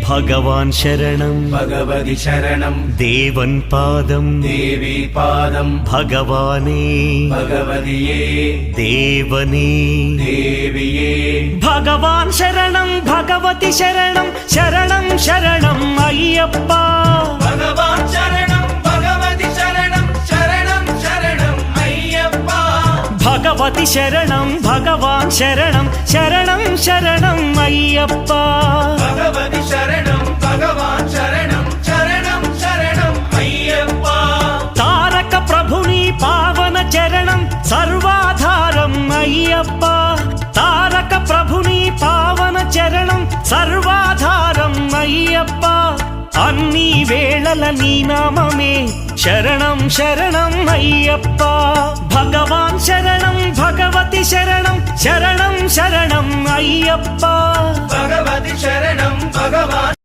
ഭഗവാൻ ശരണം ഭഗവതി ശരണം ദേവൻ പാദം ദേവി പാദം ഭഗവാനേ ഭഗവതിയേ ദേവനേ ദേവിയേ ഭഗവാൻ ശരണം ഭഗവതി ശരണം ശരണം ശരണം അയ്യപ്പ ഭഗവാൻ ശരണം ഭഗവതി ശരണം ശരണം ശരണം അയ്യപ്പ ഭഗവതി ശരണം ഭഗവാൻ ശരണം ശരണം ശരണം അയ്യപ്പ ഭഗവതി ശരണം ഭഗവാൻ ശരണം ശരണം ശരണം അയ്യപ്പ താരക ప్రభుని పావన చరణం సర్వాధారం అయ్యప్ప తారక ప్రభుని పావన చరణం సర్వాధారం అయ్యప్ప అన్ని వేళల నీ నామమే శరణం శరణం అయ్యప్ప భగవాన్ శరణం భగవతి శరణం శరణం శరణం అయ్యప్ప భగవతి శరణం భగవాన్